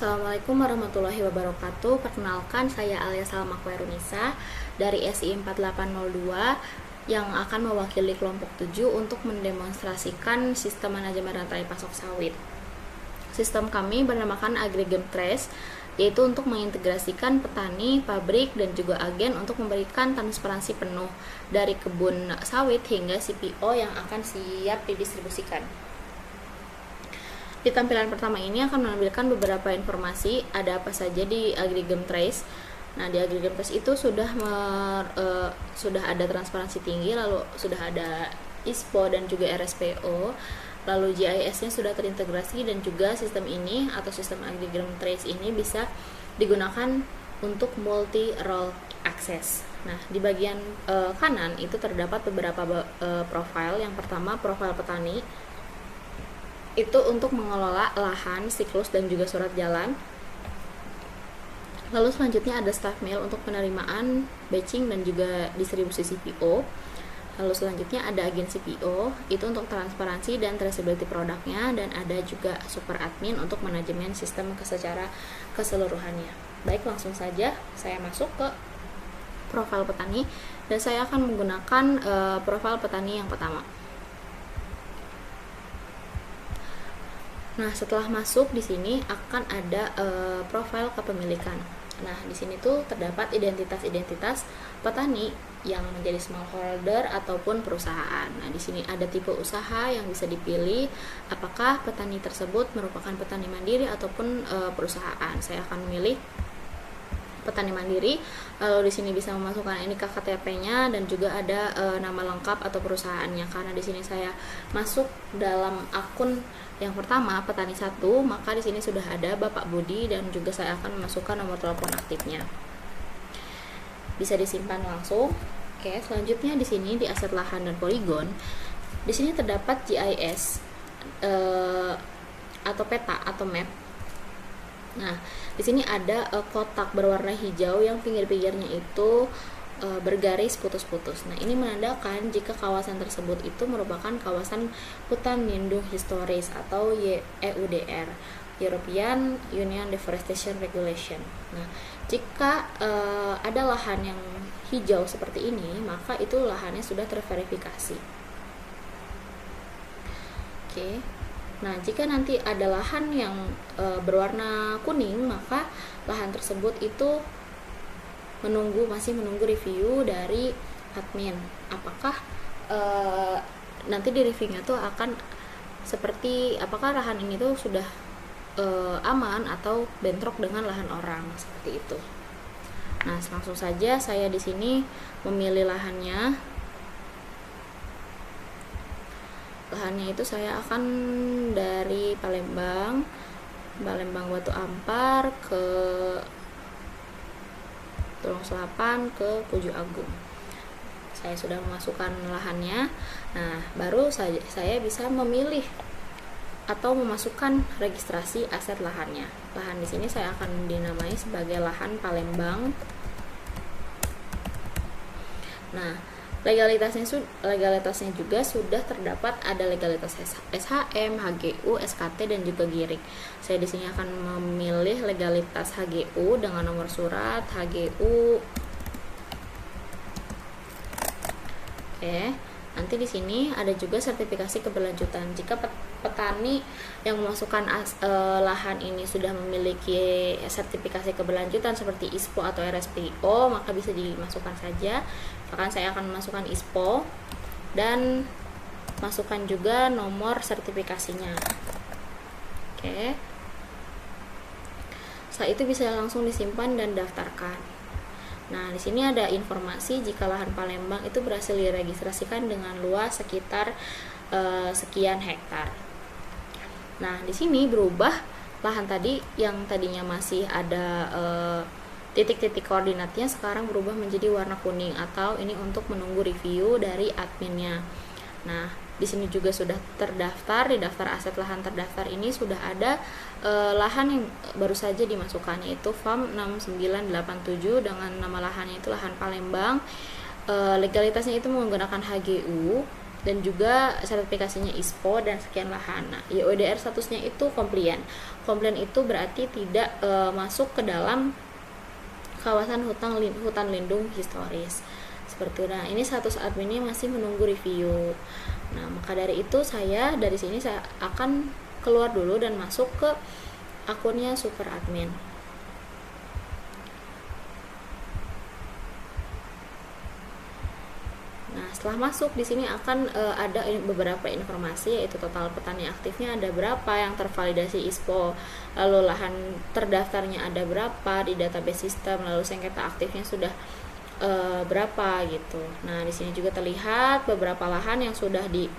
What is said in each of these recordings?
Assalamualaikum warahmatullahi wabarakatuh. Perkenalkan, saya Alia Salma Khairunisa dari SI 4802 yang akan mewakili kelompok 7 untuk mendemonstrasikan sistem manajemen rantai pasok sawit. Sistem kami bernamakan Aggregate Trace, yaitu untuk mengintegrasikan petani, pabrik, dan juga agen untuk memberikan transparansi penuh dari kebun sawit hingga CPO yang akan siap didistribusikan. Di tampilan pertama ini akan menampilkan beberapa informasi ada apa saja di Aggregate Trace. Nah, di Aggregate Trace itu sudah ada transparansi tinggi, lalu sudah ada ISPO dan juga RSPO, lalu GIS-nya sudah terintegrasi, dan juga sistem ini atau sistem Aggregate Trace ini bisa digunakan untuk multi role access. Nah, di bagian kanan itu terdapat beberapa profil. Yang pertama, profil petani. Itu untuk mengelola lahan, siklus, dan juga surat jalan. Lalu selanjutnya ada staff mail untuk penerimaan, batching, dan juga distribusi CPO. Lalu selanjutnya ada agen CPO, itu untuk transparansi dan traceability produknya, dan ada juga super admin untuk manajemen sistem secara keseluruhannya. Baik, langsung saja saya masuk ke profil petani, dan saya akan menggunakan profil petani yang pertama. Nah, setelah masuk di sini akan ada profil kepemilikan. Nah, di sini tuh terdapat identitas-identitas petani yang menjadi smallholder ataupun perusahaan. Nah, di sini ada tipe usaha yang bisa dipilih, apakah petani tersebut merupakan petani mandiri ataupun perusahaan. Saya akan memilih petani mandiri. Lalu di sini bisa memasukkan NIK KTP-nya dan juga ada nama lengkap atau perusahaannya. Karena di sini saya masuk dalam akun yang pertama petani 1, maka di sini sudah ada Bapak Budi dan juga saya akan memasukkan nomor telepon aktifnya. Bisa disimpan langsung. Oke, selanjutnya di sini di aset lahan dan poligon. Di sini terdapat GIS atau peta atau map. Nah, di sini ada kotak berwarna hijau yang pinggir-pinggirnya itu bergaris putus-putus. Nah, ini menandakan jika kawasan tersebut itu merupakan kawasan hutan lindung historis atau EUDR, European Union Deforestation Regulation. Nah, jika ada lahan yang hijau seperti ini, maka itu lahannya sudah terverifikasi. Oke. Nah, jika nanti ada lahan yang berwarna kuning, maka lahan tersebut itu masih menunggu review dari admin. Apakah nanti di reviewnya tuh akan seperti apakah lahan ini tuh sudah aman atau bentrok dengan lahan orang, seperti itu. Nah, langsung saja saya di sini memilih lahannya. Lahannya itu saya akan dari Palembang Batu Ampar ke Tulung Selapan ke Puju Agung. Saya sudah memasukkan lahannya. Nah, baru saya bisa memilih atau memasukkan registrasi aset lahannya. Lahan di sini saya akan dinamai sebagai lahan Palembang. Nah, legalitasnya juga sudah terdapat, ada legalitas SHM, HGU, SKT, dan juga GIRIK. Saya di sini akan memilih legalitas HGU dengan nomor surat HGU. Oke, nanti di sini ada juga sertifikasi keberlanjutan. Jika petani yang memasukkan lahan ini sudah memiliki sertifikasi keberlanjutan seperti ISPO atau RSPO, maka bisa dimasukkan saja. Bahkan saya akan memasukkan ISPO dan masukkan juga nomor sertifikasinya. Oke. Setelah itu bisa langsung disimpan dan daftarkan. Nah, di sini ada informasi jika lahan Palembang itu berhasil diregistrasikan dengan luas sekitar sekian hektar. Nah, di sini berubah lahan tadi yang tadinya masih ada titik-titik koordinatnya sekarang berubah menjadi warna kuning, atau ini untuk menunggu review dari adminnya. Nah, di sini juga sudah terdaftar, di daftar aset lahan terdaftar ini sudah ada lahan yang baru saja dimasukkan, yaitu FAM 6987 dengan nama lahannya itu lahan Palembang. Legalitasnya itu menggunakan HGU, dan juga sertifikasinya ISPO dan sekian lahan. Nah, YUDR statusnya itu komplain. Komplain itu berarti tidak masuk ke dalam kawasan hutan lindung historis. Seperti itu. Nah, ini status adminnya masih menunggu review. Nah, maka dari itu saya dari sini saya akan keluar dulu dan masuk ke akunnya super admin. Nah, setelah masuk di sini akan ada beberapa informasi, yaitu total petani aktifnya ada berapa yang tervalidasi ISPO, lalu lahan terdaftarnya ada berapa di database sistem, lalu sengketa aktifnya sudah berapa gitu. Nah, di sini juga terlihat beberapa lahan yang sudah di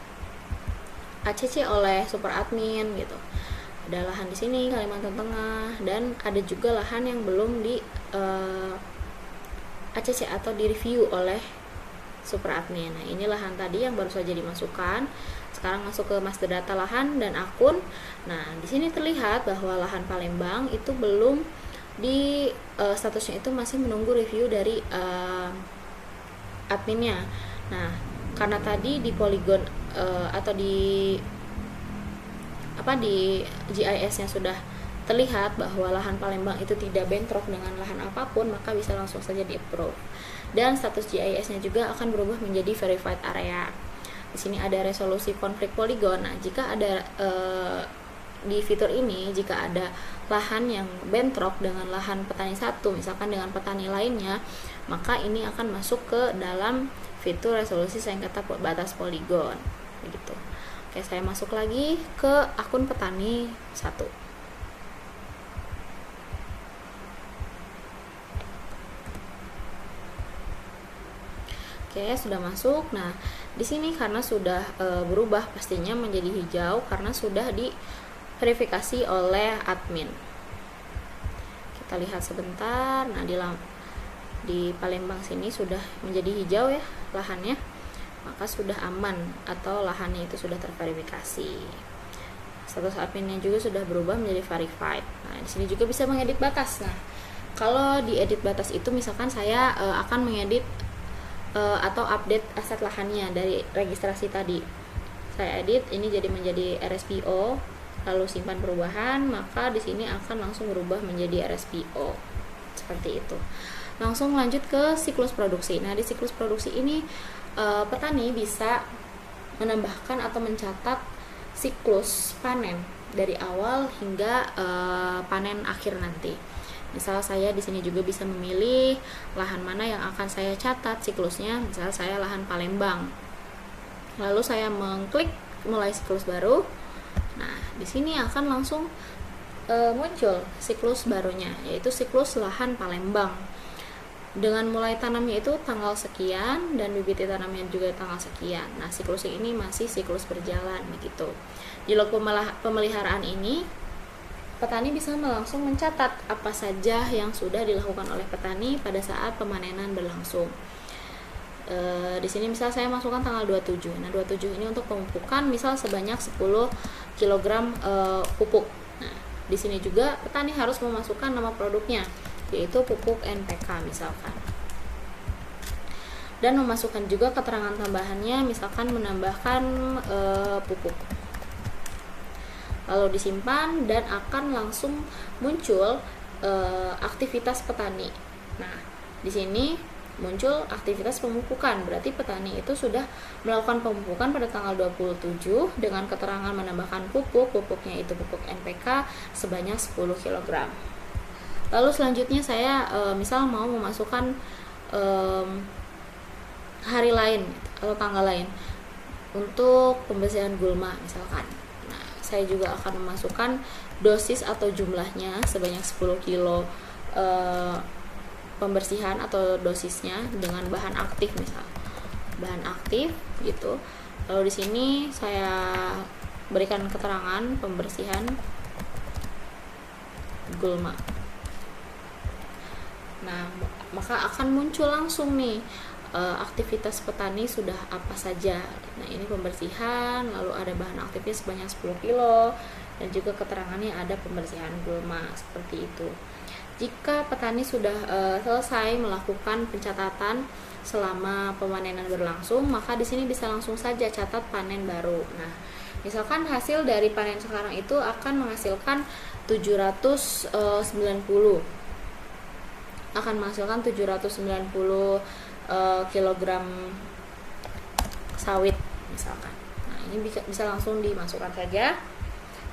ACC oleh super admin gitu. Ada lahan di sini Kalimantan Tengah, dan ada juga lahan yang belum di ACC atau di review oleh super admin. Nah, ini lahan tadi yang baru saja dimasukkan. Sekarang masuk ke master data lahan dan akun. Nah, di sini terlihat bahwa lahan Palembang itu belum di statusnya itu masih menunggu review dari adminnya. Nah, karena tadi di poligon atau di GIS-nya sudah terlihat bahwa lahan Palembang itu tidak bentrok dengan lahan apapun, maka bisa langsung saja di-approve. Dan status GIS-nya juga akan berubah menjadi verified area. Di sini ada resolusi konflik poligon. Nah, jika ada di fitur ini, jika ada lahan yang bentrok dengan lahan petani satu, misalkan dengan petani lainnya, maka ini akan masuk ke dalam fitur resolusi sengketa batas poligon. Begitu. Oke, saya masuk lagi ke akun petani 1. Oke, sudah masuk. Nah, di sini karena sudah berubah pastinya menjadi hijau karena sudah diverifikasi oleh admin. Kita lihat sebentar. Nah, di Palembang sini sudah menjadi hijau ya lahannya. Maka sudah aman atau lahannya itu sudah terverifikasi. Status adminnya juga sudah berubah menjadi verified. Nah, di sini juga bisa mengedit batas. Nah, kalau di edit batas itu misalkan saya akan mengedit atau update aset lahannya dari registrasi tadi. Saya edit ini menjadi RSPO, lalu simpan perubahan, maka di sini akan langsung berubah menjadi RSPO. Seperti itu. Langsung lanjut ke siklus produksi. Nah, di siklus produksi ini petani bisa menambahkan atau mencatat siklus panen dari awal hingga panen akhir nanti. Misal saya di sini juga bisa memilih lahan mana yang akan saya catat siklusnya. Misal saya lahan Palembang. Lalu saya mengklik mulai siklus baru. Nah, di sini akan langsung muncul siklus barunya, yaitu siklus lahan Palembang. Dengan mulai tanamnya itu tanggal sekian dan bibit tanamnya juga tanggal sekian. Nah, siklus ini masih siklus berjalan begitu. Di log pemeliharaan ini petani bisa langsung mencatat apa saja yang sudah dilakukan oleh petani pada saat pemanenan berlangsung. Di sini misal saya masukkan tanggal 27. Nah, 27 ini untuk pemupukan misal sebanyak 10 kg pupuk. Nah, di sini juga petani harus memasukkan nama produknya, yaitu pupuk NPK misalkan. Dan memasukkan juga keterangan tambahannya, misalkan menambahkan pupuk. Lalu disimpan dan akan langsung muncul aktivitas petani. Nah, di sini muncul aktivitas pemupukan. Berarti petani itu sudah melakukan pemupukan pada tanggal 27 dengan keterangan menambahkan pupuknya itu pupuk NPK sebanyak 10 kg. Lalu selanjutnya saya misal mau memasukkan hari lain atau tanggal lain untuk pembersihan gulma misalkan. Saya juga akan memasukkan dosis atau jumlahnya sebanyak 10 kilo pembersihan atau dosisnya dengan bahan aktif misal. Bahan aktif gitu. Lalu di sini saya berikan keterangan pembersihan gulma. Nah, maka akan muncul langsung nih aktivitas petani sudah apa saja. Nah, ini pembersihan, lalu ada bahan aktifnya sebanyak 10 kilo dan juga keterangannya ada pembersihan gulma seperti itu. Jika petani sudah selesai melakukan pencatatan selama pemanenan berlangsung, maka di sini bisa langsung saja catat panen baru. Nah, misalkan hasil dari panen sekarang itu akan menghasilkan 790 kilogram sawit misalkan. Nah, ini bisa langsung dimasukkan saja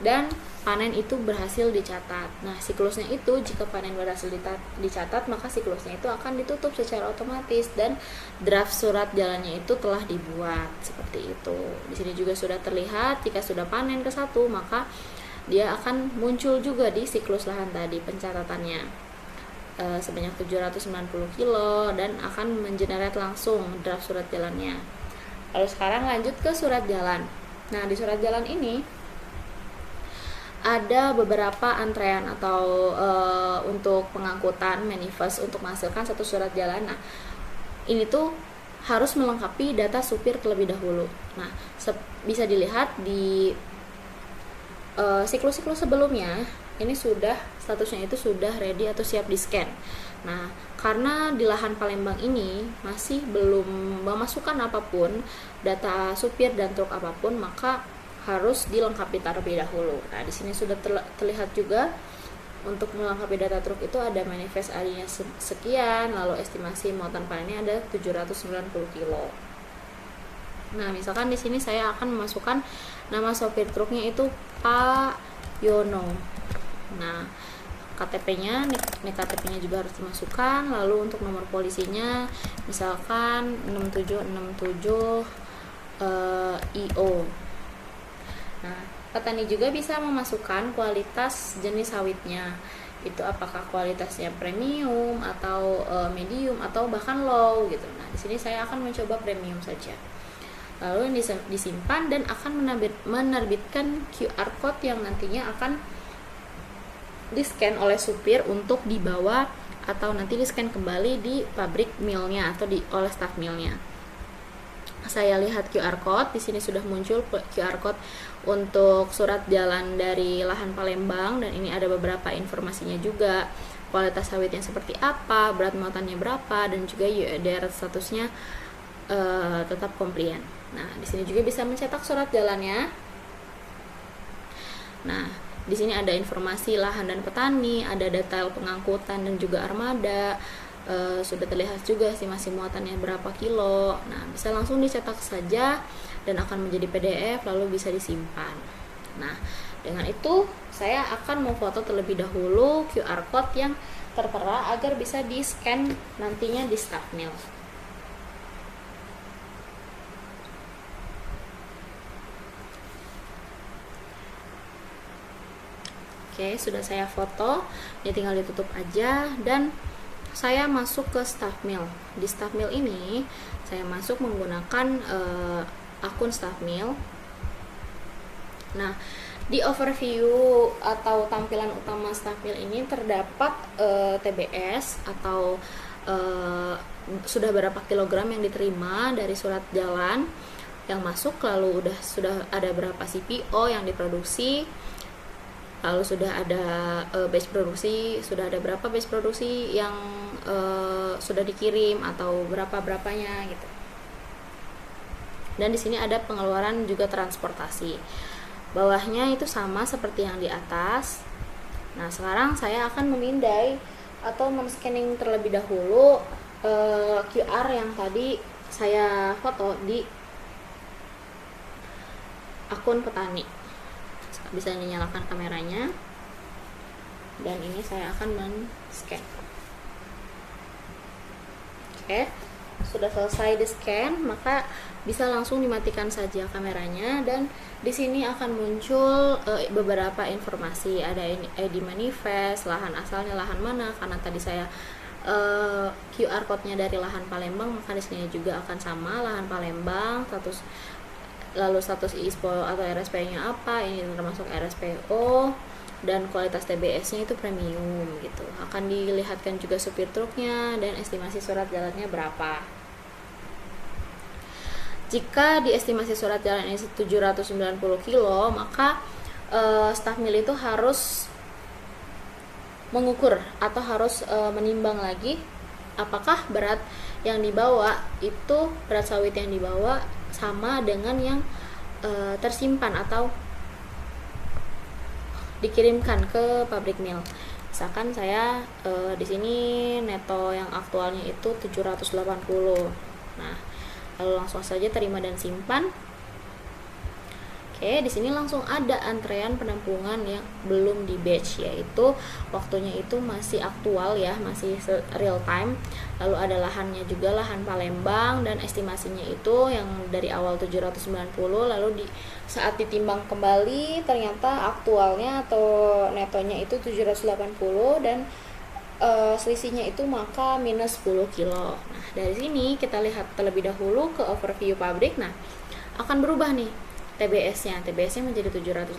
dan panen itu berhasil dicatat. Nah, siklusnya itu jika panen berhasil dicatat, maka siklusnya itu akan ditutup secara otomatis dan draft surat jalannya itu telah dibuat seperti itu. Di sini juga sudah terlihat jika sudah panen ke-1, maka dia akan muncul juga di siklus lahan tadi pencatatannya sebanyak 790 kilo dan akan mengenerate langsung draft surat jalannya. Lalu sekarang lanjut ke surat jalan. Nah, di surat jalan ini ada beberapa antrean atau untuk pengangkutan manifest untuk menghasilkan satu surat jalan. Nah, ini tuh harus melengkapi data supir terlebih dahulu. Nah, bisa dilihat di siklus-siklus sebelumnya, ini sudah statusnya itu sudah ready atau siap di scan. Nah, karena di lahan Palembang ini masih belum memasukkan apapun, data supir dan truk apapun, maka harus dilengkapi terlebih dahulu. Nah, di sini sudah terlihat juga untuk melengkapi data truk itu ada manifest area sekian, lalu estimasi muatan panennya ada 790 kilo. Nah, misalkan di sini saya akan memasukkan nama sopir truknya itu Pak Yono. Nah, KTP-nya, nih KTP-nya juga harus dimasukkan. Lalu untuk nomor polisinya misalkan 6767 IO. Nah, petani juga bisa memasukkan kualitas jenis sawitnya. Itu apakah kualitasnya premium atau medium atau bahkan low gitu. Nah, di sini saya akan mencoba premium saja. Lalu disimpan dan akan menerbitkan QR code yang nantinya akan di-scan oleh supir untuk dibawa atau nanti di-scan kembali di pabrik millnya atau oleh staff millnya. Saya lihat QR code, di sini sudah muncul QR code untuk surat jalan dari lahan Palembang dan ini ada beberapa informasinya juga. Kualitas sawitnya seperti apa, berat muatannya berapa dan juga UEDR statusnya tetap komplian. Nah, di sini juga bisa mencetak surat jalannya. Nah, di sini ada informasi lahan dan petani, ada detail pengangkutan dan juga armada. Sudah terlihat juga estimasi muatannya berapa kilo. Nah, bisa langsung dicetak saja dan akan menjadi PDF lalu bisa disimpan. Nah, dengan itu saya akan memfoto terlebih dahulu QR code yang tertera agar bisa di-scan nantinya di staff mill. Oke, sudah saya foto, ya tinggal ditutup aja dan saya masuk ke staff mill. Di staff mill ini saya masuk menggunakan akun staff mill. Nah, di overview atau tampilan utama staff mill ini terdapat TBS atau sudah berapa kilogram yang diterima dari surat jalan yang masuk, lalu sudah ada berapa CPO yang diproduksi, lalu sudah ada batch produksi, sudah ada berapa batch produksi yang sudah dikirim atau berapanya gitu. Dan di sini ada pengeluaran juga transportasi. Bawahnya itu sama seperti yang di atas. Nah, sekarang saya akan memindai atau men-scanning terlebih dahulu QR yang tadi saya foto di akun petani. Bisa dinyalakan kameranya dan ini saya akan men-scan. Oke, sudah selesai di-scan, maka bisa langsung dimatikan saja kameranya dan di sini akan muncul beberapa informasi. Ada ID manifest, lahan asalnya lahan mana, karena tadi saya QR code-nya dari lahan Palembang, maka di sini juga akan sama lahan Palembang, lalu status ISPO atau RSP-nya apa, ini termasuk RSPO, dan kualitas TBS-nya itu premium gitu. Akan dilihatkan juga supir truknya dan estimasi surat jalannya berapa. Jika di estimasi surat jalan ini 790 kilo, maka staff mill itu harus mengukur atau harus menimbang lagi apakah berat yang dibawa itu, berat sawit yang dibawa sama dengan yang tersimpan atau dikirimkan ke pabrik mill. Misalkan saya di sini neto yang aktualnya itu 780. Nah, lalu langsung saja terima dan simpan. Oke, di sini langsung ada antrean penampungan yang belum di batch, yaitu waktunya itu masih aktual ya, masih real time. Lalu ada lahannya juga, lahan Palembang, dan estimasinya itu yang dari awal 790, lalu saat ditimbang kembali ternyata aktualnya atau netonya itu 780 dan selisihnya itu maka minus 10 kilo. Nah, dari sini kita lihat terlebih dahulu ke overview pabrik. Nah, akan berubah nih TBS-nya menjadi 780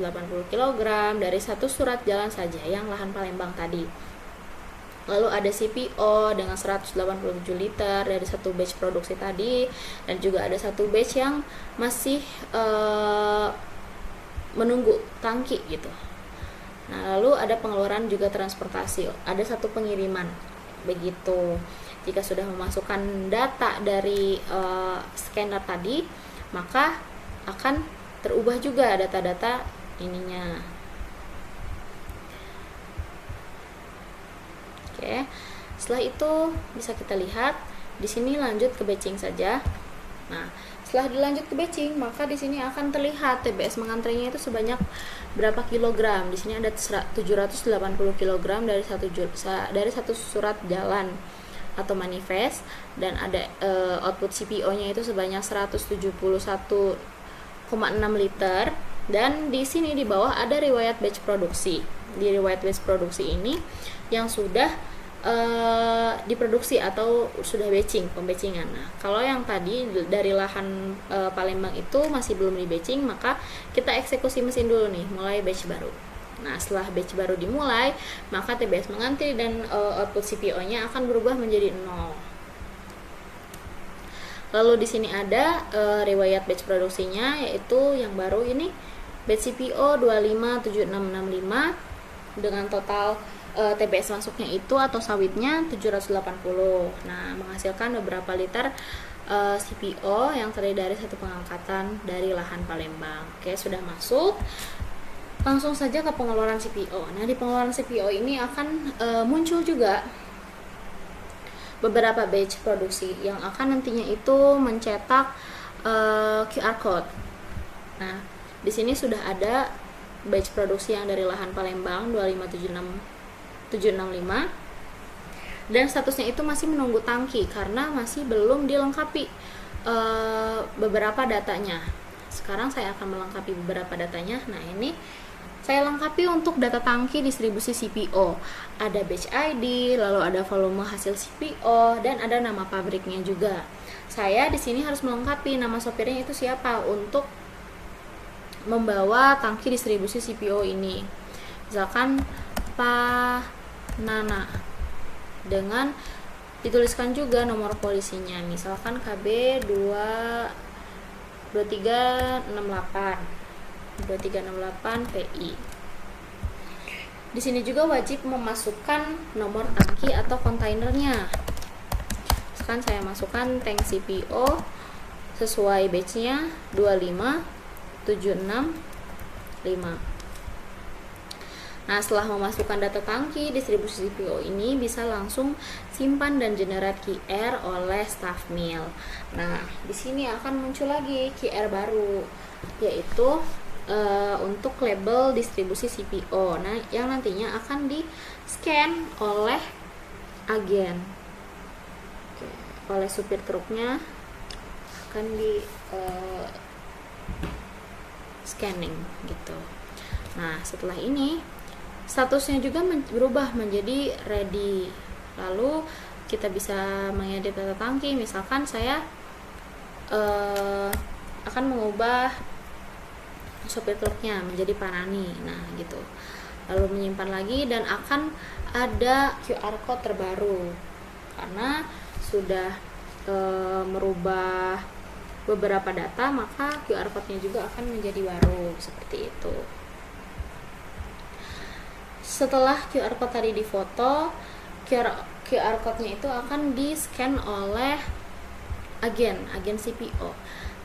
kg dari satu surat jalan saja yang lahan Palembang tadi. Lalu ada CPO dengan 187 liter dari satu batch produksi tadi, dan juga ada satu batch yang masih menunggu tangki gitu. Nah, lalu ada pengeluaran juga transportasi, ada satu pengiriman begitu. Jika sudah memasukkan data dari scanner tadi, maka akan terubah juga data-data ininya. Oke. Setelah itu bisa kita lihat di sini lanjut ke batching saja. Nah, setelah dilanjut ke batching, maka di sini akan terlihat TBS mengantrenya itu sebanyak berapa kilogram. Di sini ada 780 kg dari satu surat jalan atau manifest, dan ada output CPO-nya itu sebanyak 171,6 liter, dan di sini di bawah ada riwayat batch produksi. Di riwayat batch produksi ini yang sudah diproduksi atau sudah pembatchingan. Nah, kalau yang tadi dari lahan Palembang itu masih belum di batching, maka kita eksekusi mesin dulu nih, mulai batch baru. Nah, setelah batch baru dimulai, maka TBS mengantri dan output CPO-nya akan berubah menjadi 0. Lalu di sini ada riwayat batch produksinya, yaitu yang baru ini batch CPO 257665 dengan total TBS masuknya itu atau sawitnya 780. Nah, menghasilkan beberapa liter CPO yang terdiri dari satu pengangkatan dari lahan Palembang. Oke, sudah masuk. Langsung saja ke pengeluaran CPO. Nah, di pengeluaran CPO ini akan muncul juga beberapa batch produksi yang akan nantinya itu mencetak QR code. Nah, di sini sudah ada batch produksi yang dari lahan Palembang 25765 dan statusnya itu masih menunggu tangki karena masih belum dilengkapi beberapa datanya. Sekarang saya akan melengkapi beberapa datanya. Nah, ini saya lengkapi untuk data tangki distribusi CPO. Ada batch ID, lalu ada volume hasil CPO, dan ada nama pabriknya juga. Saya di sini harus melengkapi nama sopirnya itu siapa untuk membawa tangki distribusi CPO ini. Misalkan Pak Nana, dengan dituliskan juga nomor polisinya, misalkan KB 2368 PI. Di sini juga wajib memasukkan nomor tangki atau kontainernya. Misalkan saya masukkan tank CPO sesuai batchnya 25765. Nah, setelah memasukkan data tangki distribusi CPO ini bisa langsung simpan dan generate QR oleh staff mill. Nah, di sini akan muncul lagi QR baru, yaitu untuk label distribusi CPO. Nah, yang nantinya akan di scan oleh agen, oleh supir truknya akan di scanning gitu. Nah, setelah ini statusnya juga berubah menjadi ready. Lalu kita bisa mengedit data tangki. Misalkan saya akan mengubah sopir truknya menjadi Panani. Nah, gitu. Lalu menyimpan lagi dan akan ada QR code terbaru karena sudah merubah beberapa data, maka QR code-nya juga akan menjadi baru seperti itu. setelah QR code tadi difoto, QR code-nya itu akan di-scan oleh agen CPO.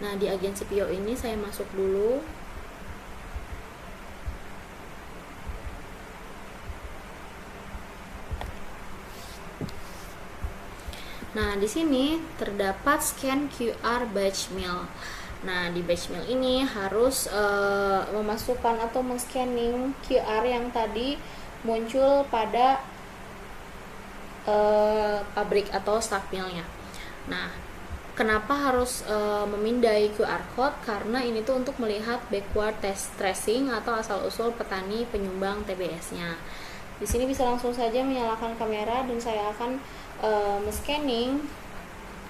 Nah, di agen CPO ini saya masuk dulu. Nah, di sini terdapat scan QR batch mail. Nah, di batch mail ini harus memasukkan atau men-scanning QR yang tadi muncul pada pabrik atau stack mailnya. Nah, kenapa harus memindai QR code? Karena ini tuh untuk melihat backward tracing atau asal-usul petani penyumbang TBS-nya. Di sini bisa langsung saja menyalakan kamera dan saya akan men-scanning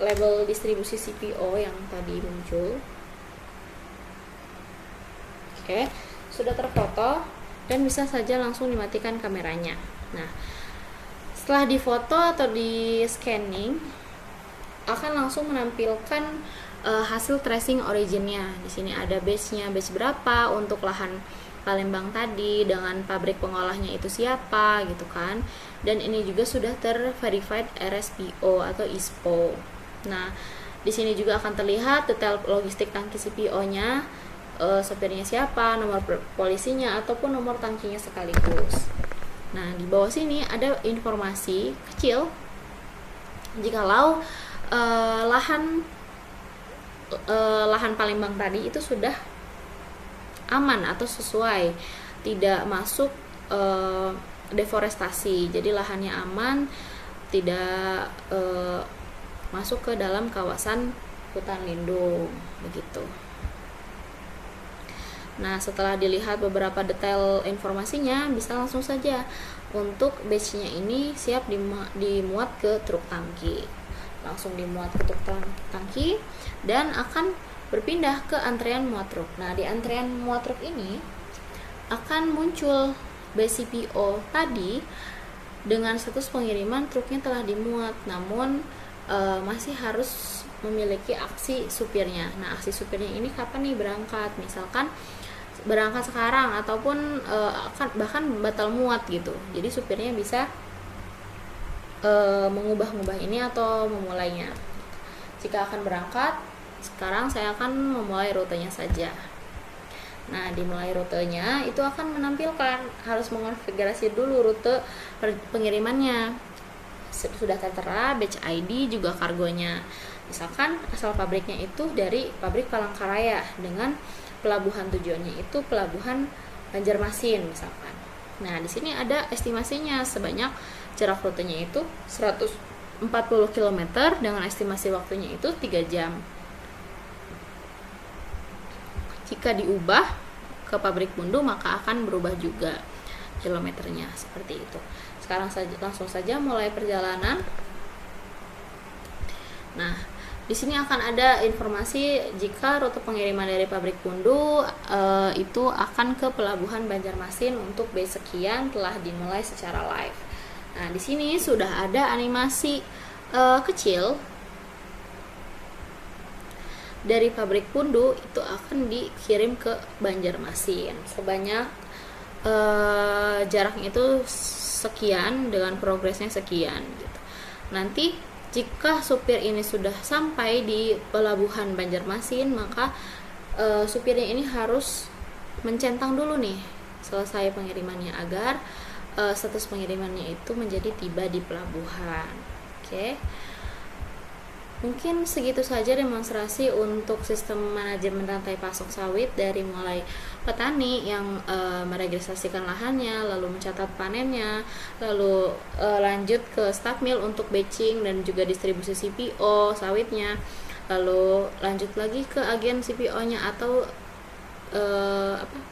label distribusi CPO yang tadi muncul. Oke, sudah terfoto dan bisa saja langsung dimatikan kameranya. Nah, setelah difoto atau di scanning akan langsung menampilkan hasil tracing originnya. Di sini ada batch-nya, batch berapa untuk lahan Palembang tadi, dengan pabrik pengolahnya itu siapa gitu kan. Dan ini juga sudah terverified RSPO atau ISPO. Nah, di sini juga akan terlihat detail logistik tangki CPO-nya, sopirnya siapa, nomor polisinya ataupun nomor tangkinya sekaligus. Nah, di bawah sini ada informasi kecil jikalau lahan Palembang tadi itu sudah aman atau sesuai, tidak masuk deforestasi, jadi lahannya aman, tidak masuk ke dalam kawasan hutan lindung begitu. Nah, setelah dilihat beberapa detail informasinya, bisa langsung saja untuk batch-nya ini siap dimuat ke truk tangki. Langsung dimuat ke truk tangki dan akan berpindah ke antrean muat truk. Nah, di antrean muat truk ini akan muncul BCPO tadi dengan status pengiriman truknya telah dimuat, namun masih harus memiliki aksi supirnya. Nah, aksi supirnya ini kapan nih berangkat? Misalkan berangkat sekarang ataupun bahkan batal muat gitu. Jadi supirnya bisa mengubah-ubah ini atau memulainya. Jika akan berangkat sekarang, saya akan memulai rutenya saja. Nah, dimulai rutenya itu akan menampilkan harus mengonfigurasi dulu rute pengirimannya. Sudah tertera batch ID juga kargonya. Misalkan asal pabriknya itu dari pabrik Palangkaraya dengan pelabuhan tujuannya itu pelabuhan Banjarmasin misalkan. Nah, di sini ada estimasinya sebanyak jarak rutenya itu 140 km dengan estimasi waktunya itu 3 jam. Jika diubah ke pabrik Bundu maka akan berubah juga kilometernya seperti itu. Sekarang langsung saja mulai perjalanan. Nah, di sini akan ada informasi jika rute pengiriman dari pabrik Bundu itu akan ke pelabuhan Banjarmasin untuk batch sekian telah dimulai secara live. Nah, di sini sudah ada animasi kecil dari pabrik Bundu itu akan dikirim ke Banjarmasin sebanyak jaraknya itu sekian dengan progresnya sekian gitu. Nanti jika supir ini sudah sampai di pelabuhan Banjarmasin maka supirnya ini harus mencentang dulu nih selesai pengirimannya agar status pengirimannya itu menjadi tiba di pelabuhan. Oke. Mungkin segitu saja demonstrasi untuk sistem manajemen rantai pasok sawit dari mulai petani yang meregistrasikan lahannya, lalu mencatat panennya, lalu lanjut ke stack mill untuk batching dan juga distribusi CPO sawitnya, lalu lanjut lagi ke agen CPO-nya atau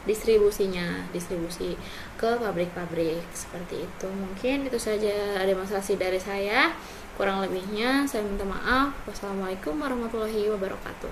distribusi ke pabrik-pabrik seperti itu. Mungkin itu saja demonstrasi dari saya. Kurang lebihnya saya minta maaf. Wassalamualaikum warahmatullahi wabarakatuh.